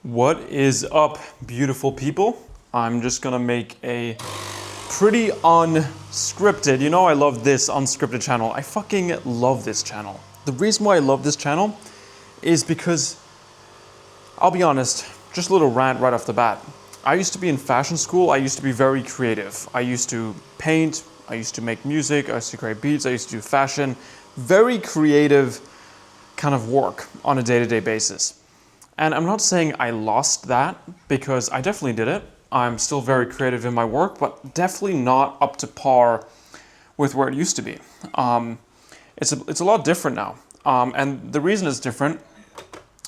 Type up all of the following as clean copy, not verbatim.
What is up, beautiful people? I'm just gonna make a pretty unscripted, I love this unscripted channel. I fucking love this channel. The reason why I love this channel is because, I'll be honest, just a little rant right off the bat. I used to be in fashion school, I used to be very creative. I used to paint, I used to make music, I used to create beats, I used to do fashion. Very creative kind of work on a day-to-day basis. And I'm not saying I lost that, because I definitely did it. I'm still very creative in my work, but definitely not up to par with where it used to be. It's a lot different now. And the reason it's different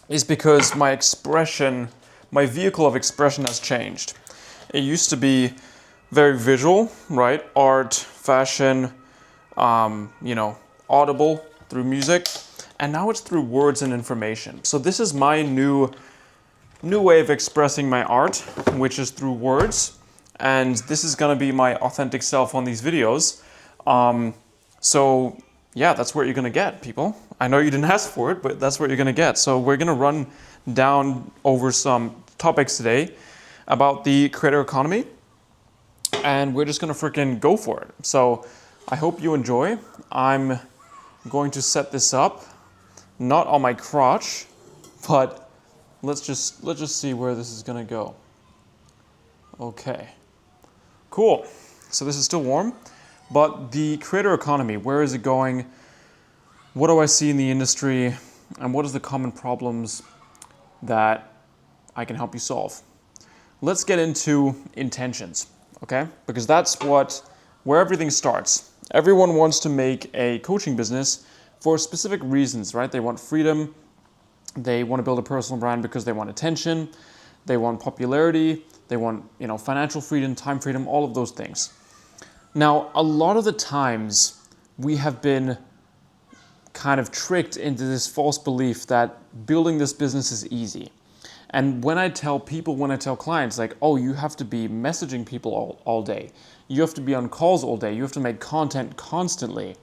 is because my vehicle of expression has changed. It used to be very visual, right? Art, fashion, audible through music. And now it's through words and information. So this is my new way of expressing my art, which is through words. And this is gonna be my authentic self on these videos. So yeah, that's what you're gonna get, people. I know you didn't ask for it, but that's what you're gonna get. So we're gonna run down over some topics today about the creator economy. And we're just gonna freaking go for it. So I hope you enjoy. I'm going to set this up. Not on my crotch, but let's just see where this is gonna go. Okay, cool. So this is still warm, but the creator economy, where is it going? What do I see in the industry? And what is the common problems that I can help you solve? Let's get into intentions, okay? Because that's where everything starts. Everyone wants to make a coaching business for specific reasons, right? They want freedom, they want to build a personal brand because they want attention, they want popularity, they want, financial freedom, time freedom, all of those things. Now, a lot of the times we have been kind of tricked into this false belief that building this business is easy. And when I tell clients, like, oh, you have to be messaging people all day, you have to be on calls all day, you have to make content constantly,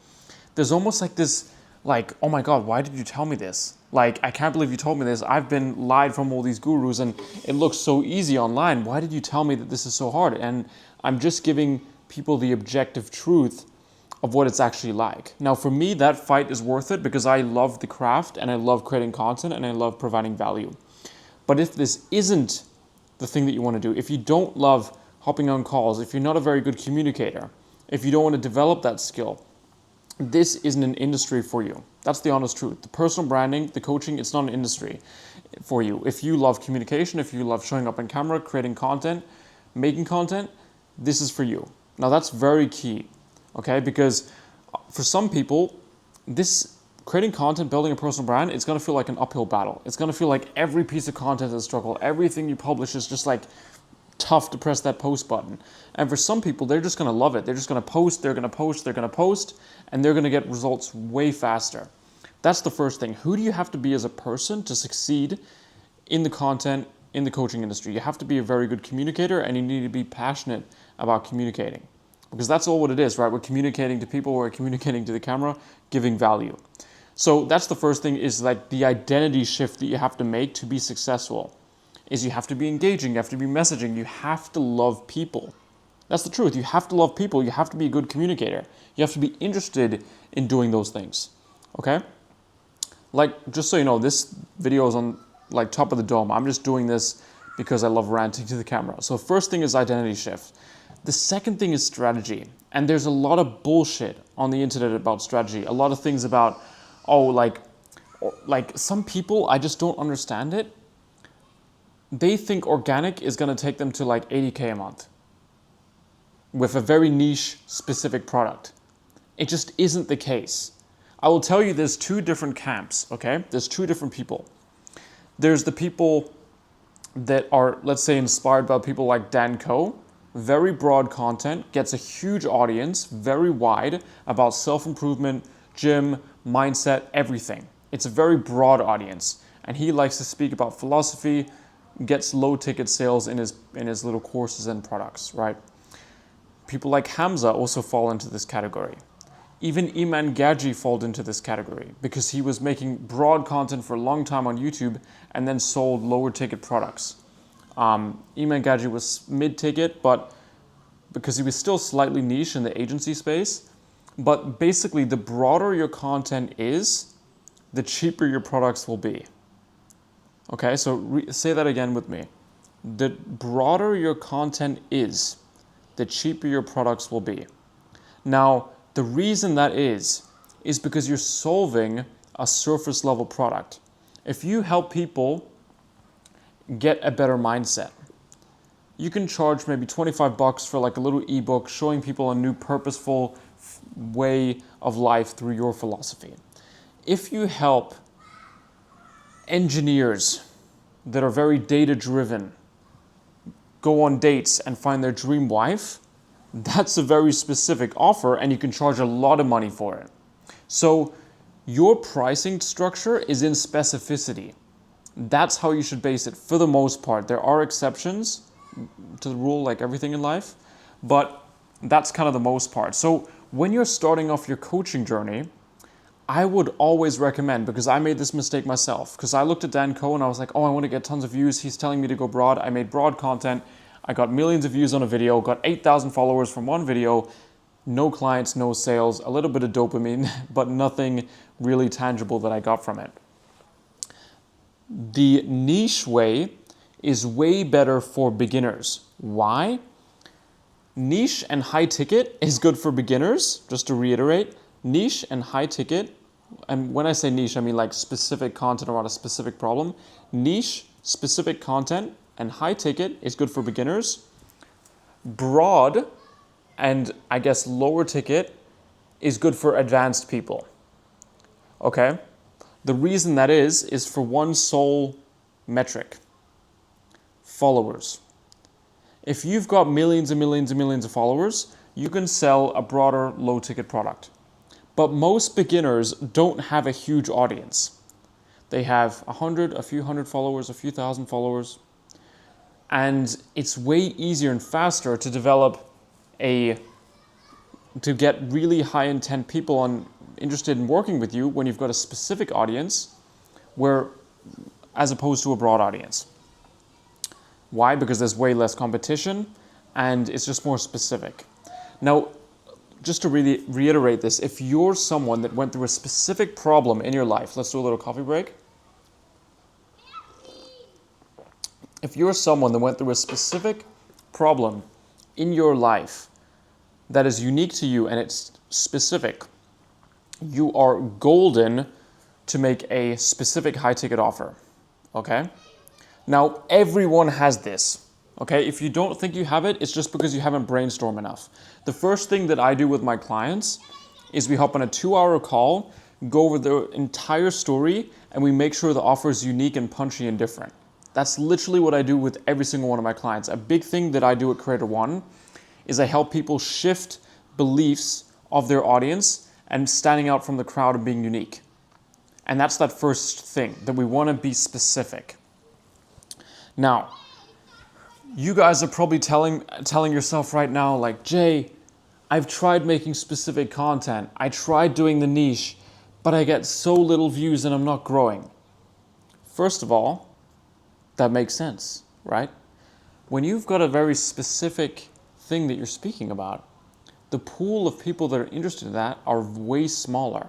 there's almost like this, like, oh my God, why did you tell me this? Like, I can't believe you told me this. I've been lied from all these gurus and it looks so easy online. Why did you tell me that this is so hard? And I'm just giving people the objective truth of what it's actually like. Now, for me, that fight is worth it because I love the craft and I love creating content and I love providing value. But if this isn't the thing that you want to do, if you don't love hopping on calls, if you're not a very good communicator, if you don't want to develop that skill, this isn't an industry for you. That's the honest truth. The personal branding, the coaching, it's not an industry for you. If you love communication, if you love showing up on camera, creating content, making content, this is for you. Now that's very key, okay? Because for some people, this creating content, building a personal brand, it's gonna feel like an uphill battle. It's gonna feel like every piece of content is a struggle. Everything you publish is just like tough to press that post button. And for some people, they're just gonna love it. They're just gonna post, they're gonna post, and they're gonna get results way faster. That's the first thing. Who do you have to be as a person to succeed in the content, in the coaching industry? You have to be a very good communicator and you need to be passionate about communicating. Because that's all what it is, right? We're communicating to people, we're communicating to the camera, giving value. So that's the first thing, is like the identity shift that you have to make to be successful. Is you have to be engaging, you have to be messaging, you have to love people. That's the truth. You have to love people, you have to be a good communicator. You have to be interested in doing those things, okay? Like, just so you know, this video is on like top of the dome. I'm just doing this because I love ranting to the camera. So first thing is identity shift. The second thing is strategy. And there's a lot of bullshit on the internet about strategy. A lot of things about, like some people, I just don't understand it. They think organic is gonna take them to like 80K a month with a very niche specific product. It just isn't the case. I will tell you there's two different camps, okay? There's two different people. There's the people that are, let's say, inspired by people like Dan Koe, very broad content, gets a huge audience, very wide, about self-improvement, gym, mindset, everything. It's a very broad audience. And he likes to speak about philosophy, gets low ticket sales in his little courses and products, right? People like Hamza also fall into this category. Even Iman Gaji falls into this category because he was making broad content for a long time on YouTube and then sold lower ticket products. Iman Gaji was mid-ticket, but because he was still slightly niche in the agency space. But basically, the broader your content is, the cheaper your products will be. Okay, so say that again with me. The broader your content is, the cheaper your products will be. Now, the reason that is because you're solving a surface level product. If you help people get a better mindset, you can charge maybe $25 for like a little ebook showing people a new purposeful way of life through your philosophy. If you help engineers that are very data driven go on dates and find their dream wife, that's a very specific offer and you can charge a lot of money for it. So your pricing structure is in specificity. That's how you should base it for the most part. There are exceptions to the rule like everything in life, but that's kind of the most part. So when you're starting off your coaching journey, I would always recommend, because I made this mistake myself, because I looked at Dan Coe and I was like, oh, I want to get tons of views. He's telling me to go broad. I made broad content. I got millions of views on a video, got 8,000 followers from one video, no clients, no sales, a little bit of dopamine, but nothing really tangible that I got from it. The niche way is way better for beginners. Why? Niche and high ticket is good for beginners, just to reiterate. Niche and high ticket, and when I say niche, I mean like specific content around a specific problem. Niche, specific content, and high ticket is good for beginners. Broad, and I guess lower ticket, is good for advanced people. Okay? The reason that is for one sole metric: followers. If you've got millions and millions and millions of followers, you can sell a broader low ticket product. But most beginners don't have a huge audience. They have 100, a few hundred followers, a few thousand followers. And it's way easier and faster to develop to get really high intent people interested in working with you when you've got a specific audience, as opposed to a broad audience. Why? Because there's way less competition and it's just more specific. Now, just to really reiterate this, if you're someone that went through a specific problem in your life, let's do a little coffee break. If you're someone that went through a specific problem in your life that is unique to you and it's specific, you are golden to make a specific high ticket offer, okay? Now, everyone has this, okay? If you don't think you have it, it's just because you haven't brainstormed enough. The first thing that I do with my clients is we hop on a 2-hour call, go over the entire story, and we make sure the offer is unique and punchy and different. That's literally what I do with every single one of my clients. A big thing that I do at Creator One is I help people shift beliefs of their audience and standing out from the crowd and being unique. And that's that first thing, that we want to be specific. Now, you guys are probably telling yourself right now, like, Jay, I've tried making specific content. I tried doing the niche, but I get so little views and I'm not growing. First of all, that makes sense, right? When you've got a very specific thing that you're speaking about, the pool of people that are interested in that are way smaller.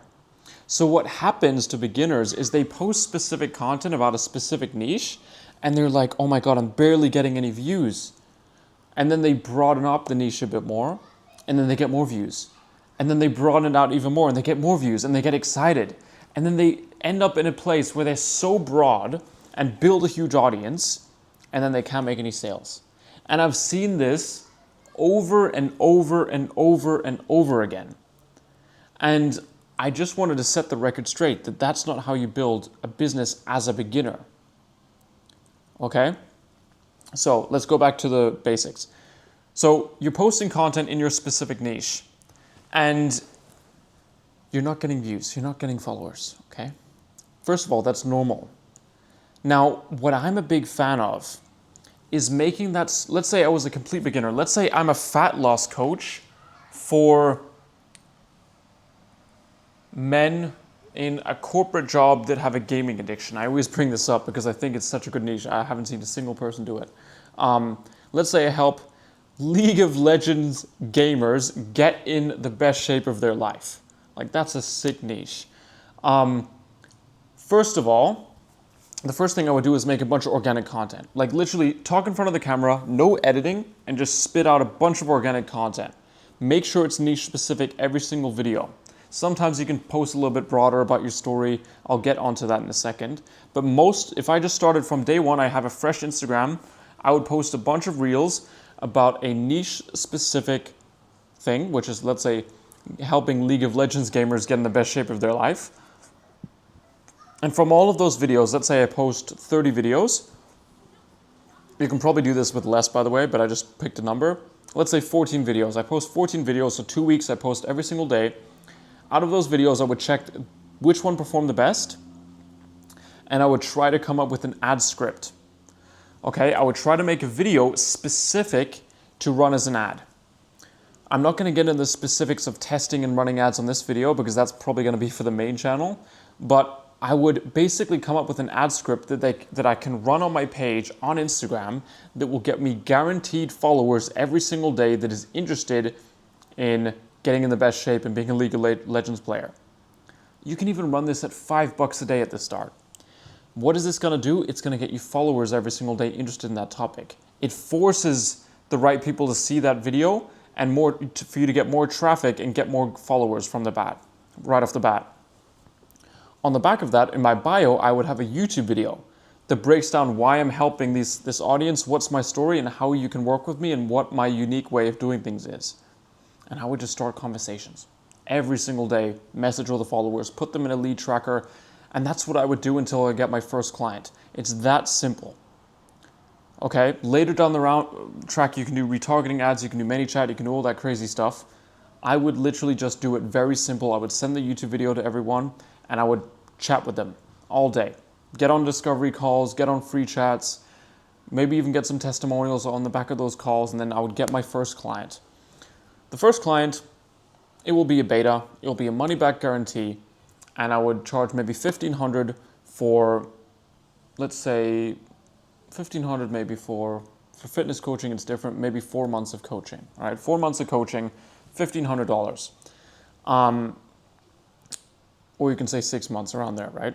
So what happens to beginners is they post specific content about a specific niche, and they're like, oh my God, I'm barely getting any views. And then they broaden up the niche a bit more, and then they get more views. And then they broaden it out even more, and they get more views, and they get excited. And then they end up in a place where they're so broad and build a huge audience, and then they can't make any sales. And I've seen this over and over and over and over again. And I just wanted to set the record straight that that's not how you build a business as a beginner. Okay? So let's go back to the basics. So you're posting content in your specific niche, and you're not getting views, you're not getting followers, okay? First of all, that's normal. Now, what I'm a big fan of is making that, let's say I was a complete beginner. Let's say I'm a fat loss coach for men in a corporate job that have a gaming addiction. I always bring this up because I think it's such a good niche. I haven't seen a single person do it. Let's say I help League of Legends gamers get in the best shape of their life. Like, that's a sick niche. First of all, the first thing I would do is make a bunch of organic content. Like, literally talk in front of the camera, no editing, and just spit out a bunch of organic content. Make sure it's niche specific every single video. Sometimes you can post a little bit broader about your story. I'll get onto that in a second. But if I just started from day one, I have a fresh Instagram, I would post a bunch of reels about a niche specific thing, which is, let's say, helping League of Legends gamers get in the best shape of their life. And from all of those videos, let's say I post 30 videos. You can probably do this with less, by the way, but I just picked a number. Let's say 14 videos. I post 14 videos, so 2 weeks I post every single day. Out of those videos, I would check which one performed the best, and I would try to come up with an ad script. Okay, I would try to make a video specific to run as an ad. I'm not going to get into the specifics of testing and running ads on this video because that's probably going to be for the main channel, but I would basically come up with an ad script that I can run on my page on Instagram that will get me guaranteed followers every single day that is interested in getting in the best shape and being a League of Legends player. You can even run this at $5 a day at the start. What is this going to do? It's going to get you followers every single day interested in that topic. It forces the right people to see that video and for you to get more traffic and get more followers right off the bat. On the back of that, in my bio, I would have a YouTube video that breaks down why I'm helping this audience, what's my story, and how you can work with me, and what my unique way of doing things is. And I would just start conversations every single day, message all the followers, put them in a lead tracker, and that's what I would do until I get my first client. It's that simple. Okay, later down the track, you can do retargeting ads, you can do ManyChat, you can do all that crazy stuff. I would literally just do it very simple. I would send the YouTube video to everyone, and I would chat with them all day. Get on discovery calls, get on free chats, maybe even get some testimonials on the back of those calls, and then I would get my first client. The first client, it will be a beta, it will be a money back guarantee, and I would charge maybe $1,500 for, let's say, $1,500 maybe for fitness coaching. It's different, maybe 4 months of coaching. All right, 4 months of coaching, $1,500. Or you can say 6 months, around there, right?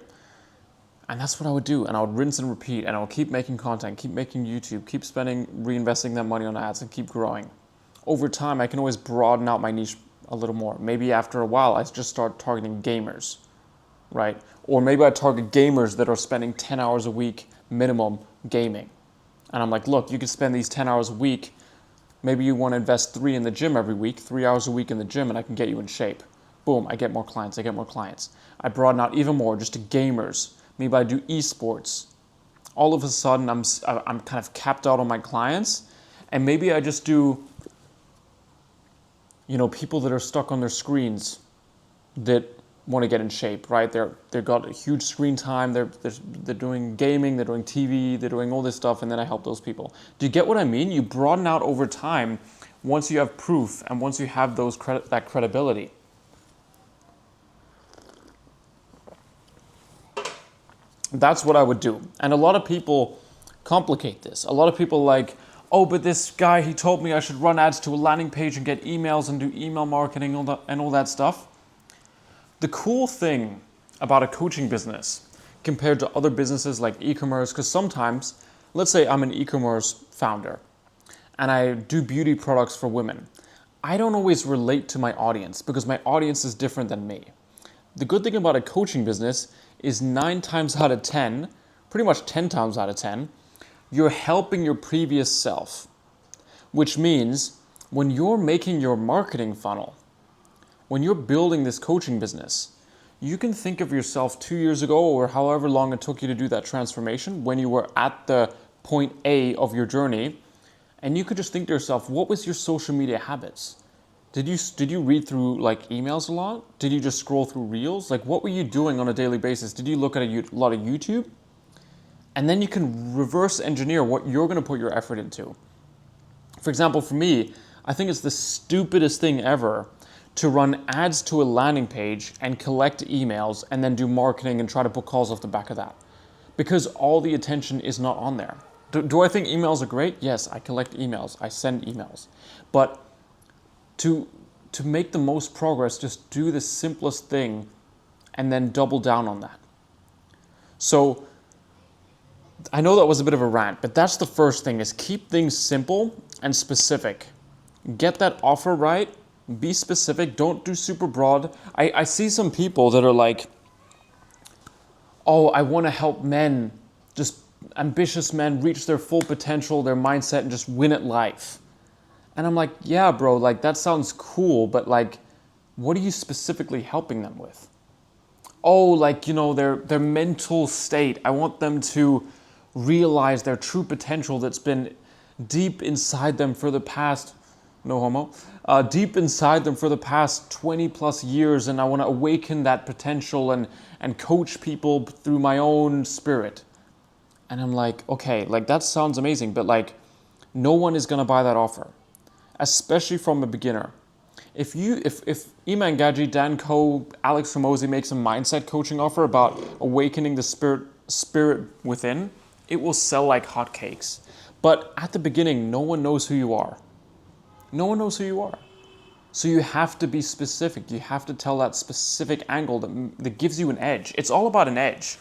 And that's what I would do. And I would rinse and repeat, and I would keep making content, keep making YouTube, keep reinvesting that money on ads, and keep growing. Over time, I can always broaden out my niche a little more. Maybe after a while, I just start targeting gamers, right? Or maybe I target gamers that are spending 10 hours a week minimum gaming. And I'm like, look, you can spend these 10 hours a week. Maybe you want to invest 3 in the gym every week, 3 hours a week in the gym, and I can get you in shape. Boom, I get more clients, I broaden out even more just to gamers. Maybe I do esports. All of a sudden, I'm kind of capped out on my clients, and maybe I just do, people that are stuck on their screens that want to get in shape, right? They've got a huge screen time, they're doing gaming, they're doing TV, they're doing all this stuff, and then I help those people. Do you get what I mean? You broaden out over time once you have proof and once you have that credibility. That's what I would do. And a lot of people complicate this. A lot of people like, oh, but this guy, he told me I should run ads to a landing page and get emails and do email marketing and all that stuff. The cool thing about a coaching business compared to other businesses like e-commerce, because sometimes, let's say I'm an e-commerce founder and I do beauty products for women. I don't always relate to my audience because my audience is different than me. The good thing about a coaching business is 9 times out of 10, pretty much 10 times out of 10, you're helping your previous self. Which means when you're making your marketing funnel, when you're building this coaching business, you can think of yourself 2 years ago or however long it took you to do that transformation when you were at the point A of your journey, and you could just think to yourself, what was your social media habits? Did you read through emails a lot? Did you just scroll through reels? What were you doing on a daily basis? Did you look at a lot of YouTube? And then you can reverse engineer what you're going to put your effort into. For example, for me, I think it's the stupidest thing ever to run ads to a landing page and collect emails and then do marketing and try to put calls off the back of that. Because all the attention is not on there. Do I think emails are great? Yes, I collect emails, I send emails. But to make the most progress, just do the simplest thing and then double down on that. So I know that was a bit of a rant, but that's the first thing, is keep things simple and specific. Get that offer right, be specific, don't do super broad. I see some people that are like, oh, I want to help men, just ambitious men, reach their full potential, their mindset, and just win at life. And I'm like, yeah, bro, like that sounds cool, but like, what are you specifically helping them with? Oh, like, you know, their mental state. I want them to realize their true potential that's been deep inside them for the past, no homo, deep inside them for the past 20 plus years, and I want to awaken that potential and coach people through my own spirit. And I'm like, okay, like that sounds amazing, but like no one is going to buy that offer, especially from a beginner. If Iman Gadzhi, Dan Koe, Alex Hormozi makes a mindset coaching offer about awakening the spirit within, it will sell like hotcakes. But at the beginning, no one knows who you are. No one knows who you are. So you have to be specific. You have to tell that specific angle that gives you an edge. It's all about an edge.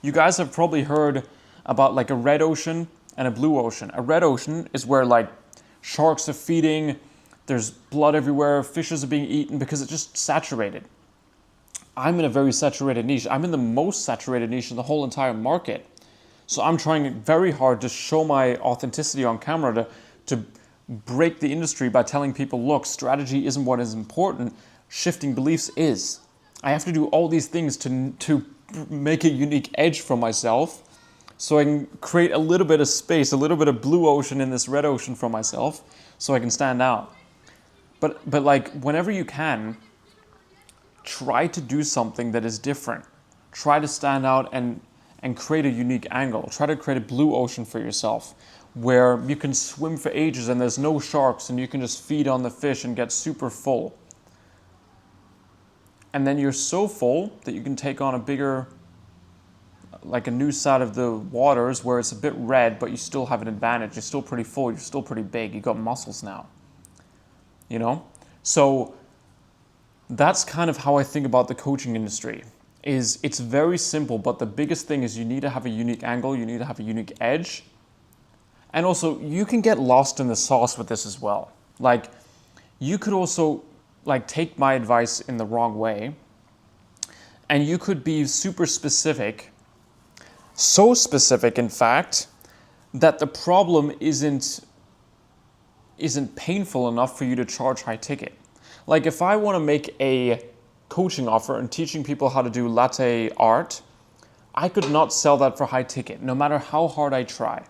You guys have probably heard about like a red ocean and a blue ocean. A red ocean is where like sharks are feeding, there's blood everywhere, fishes are being eaten because it's just saturated. I'm in a very saturated niche. I'm in the most saturated niche in the whole entire market. So I'm trying very hard to show my authenticity on camera, to break the industry by telling people, look, strategy isn't what is important, shifting beliefs is. I have to do all these things to make a unique edge for myself so I can create a little bit of space, a little bit of blue ocean in this red ocean for myself so I can stand out. But like whenever you can, try to do something that is different. Try to stand out and create a unique angle. Try to create a blue ocean for yourself where you can swim for ages and there's no sharks and you can just feed on the fish and get super full. And then you're so full that you can take on a bigger, like a new side of the waters where it's a bit red, but you still have an advantage. You're still pretty full. You're still pretty big. You got muscles now. You know? So that's kind of how I think about the coaching industry. It's very simple, but the biggest thing is you need to have a unique angle. You need to have a unique edge. And also, you can get lost in the sauce with this as well. Like, you could also like take my advice in the wrong way, and you could be super specific, so specific in fact that the problem isn't painful enough for you to charge high ticket. Like if I want to make a coaching offer and teaching people how to do latte art, I could not sell that for high ticket no matter how hard I try,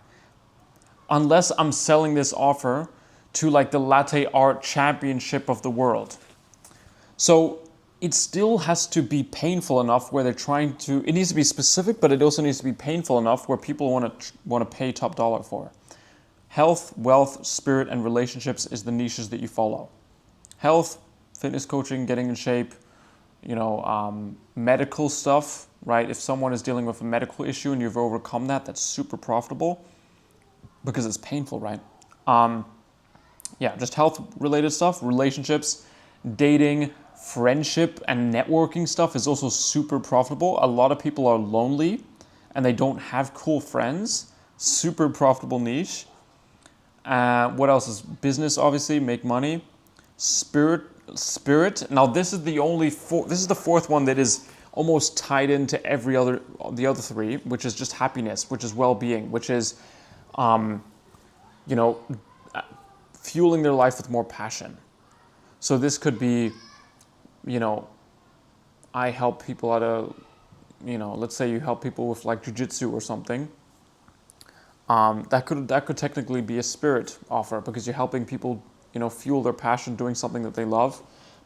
unless I'm selling this offer to like the latte art championship of the world. So it still has to be painful enough where they're trying to, it needs to be specific, but it also needs to be painful enough where people want to pay top dollar for. Health, wealth, spirit, and relationships is the niches that you follow. Health, fitness coaching, getting in shape, medical stuff, right? If someone is dealing with a medical issue and you've overcome that, that's super profitable because it's painful, right? Just health-related stuff, relationships, dating, friendship, and networking stuff is also super profitable. A lot of people are lonely and they don't have cool friends. Super profitable niche. What else is business? Obviously, make money. Spirit. Now this is the fourth one that is almost tied into the other three, which is just happiness, which is well-being, which is, fueling their life with more passion. So this could be, I help people out of, let's say you help people with like jujitsu or something. That could technically be a spirit offer because you're helping people, fuel their passion doing something that they love.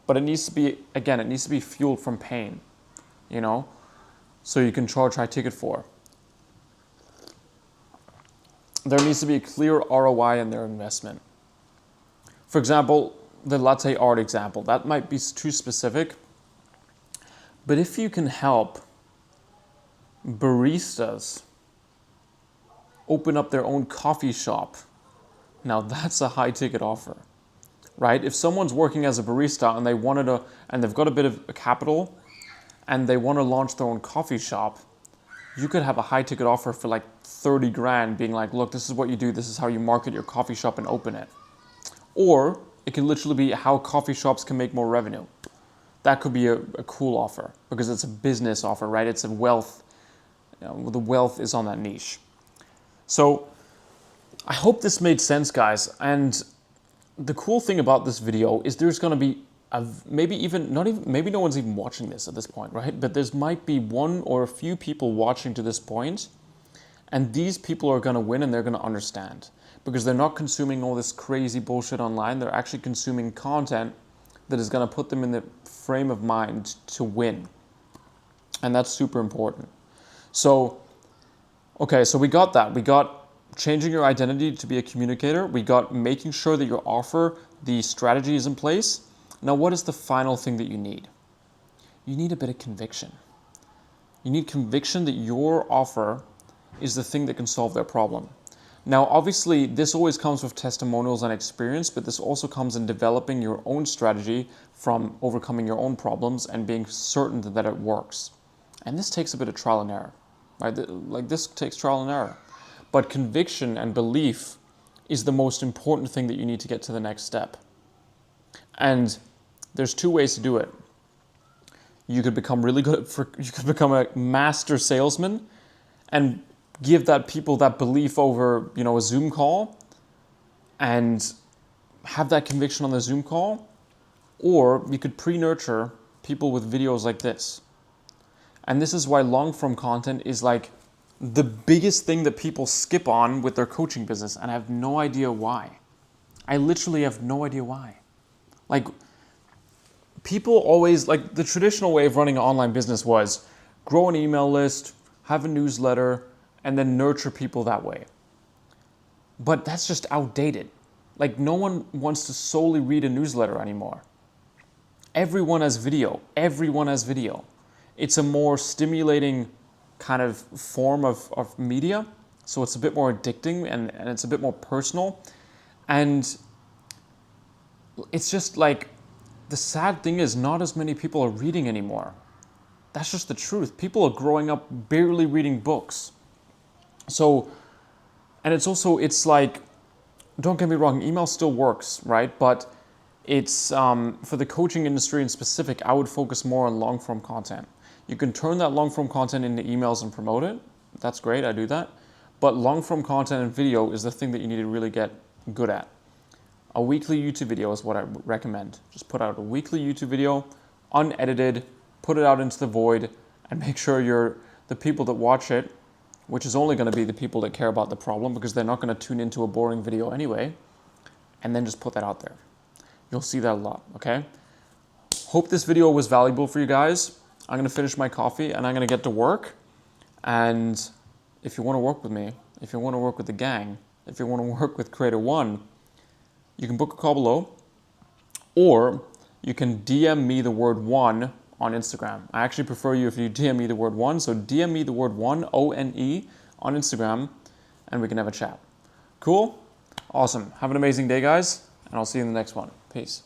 But it needs to be fueled from pain, so you can charge high ticket for. There needs to be a clear ROI in their investment. For example, the latte art example. That might be too specific. But if you can help baristas open up their own coffee shop, now that's a high ticket offer, right? If someone's working as a barista and they've got a bit of capital and they want to launch their own coffee shop, you could have a high ticket offer for like 30 grand being like, look, this is what you do. This is how you market your coffee shop and open it. Or it can literally be how coffee shops can make more revenue. That could be a cool offer because it's a business offer, right? It's a wealth, the wealth is on that niche. So I hope this made sense, guys. And the cool thing about this video is there's going to be maybe no one's even watching this at this point, right? But there might be one or a few people watching to this point, and these people are going to win and they're going to understand because they're not consuming all this crazy bullshit online. They're actually consuming content that is going to put them in the frame of mind to win. And that's super important. So, okay, so we got that. We got changing your identity to be a communicator. We got making sure that your offer, the strategy is in place. Now, what is the final thing that you need? You need a bit of conviction. You need conviction that your offer is the thing that can solve their problem. Now, obviously, this always comes with testimonials and experience, but this also comes in developing your own strategy from overcoming your own problems and being certain that it works. And this takes a bit of trial and error, right? Like this takes trial and error. But conviction and belief is the most important thing that you need to get to the next step. And there's two ways to do it. You could become really good you could become a master salesman and give that people that belief over, a Zoom call and have that conviction on the Zoom call. Or you could pre-nurture people with videos like this. And this is why long form content is like the biggest thing that people skip on with their coaching business, and I have no idea why. I literally have no idea why. Like, people always, like the traditional way of running an online business was grow an email list, have a newsletter, and then nurture people that way. But that's just outdated. Like, no one wants to solely read a newsletter anymore. Everyone has video. It's a more stimulating kind of form of media. So it's a bit more addicting and it's a bit more personal. And it's just like, the sad thing is not as many people are reading anymore. That's just the truth. People are growing up barely reading books. So, and it's like, don't get me wrong, email still works, right? But it's, for the coaching industry in specific, I would focus more on long form content. You can turn that long form content into emails and promote it. That's great, I do that. But long form content and video is the thing that you need to really get good at. A weekly YouTube video is what I recommend. Just put out a weekly YouTube video, unedited, put it out into the void, and make sure the people that watch it, which is only going to be the people that care about the problem because they're not going to tune into a boring video anyway, and then just put that out there. You'll see that a lot, okay? Hope this video was valuable for you guys. I'm going to finish my coffee and I'm going to get to work. And if you want to work with me, if you want to work with the gang, if you want to work with Creator One, you can book a call below, or you can DM me the word one on Instagram. I actually prefer you if you DM me the word one. So DM me the word one, O-N-E, on Instagram, and we can have a chat. Cool? Awesome. Have an amazing day, guys, and I'll see you in the next one. Peace.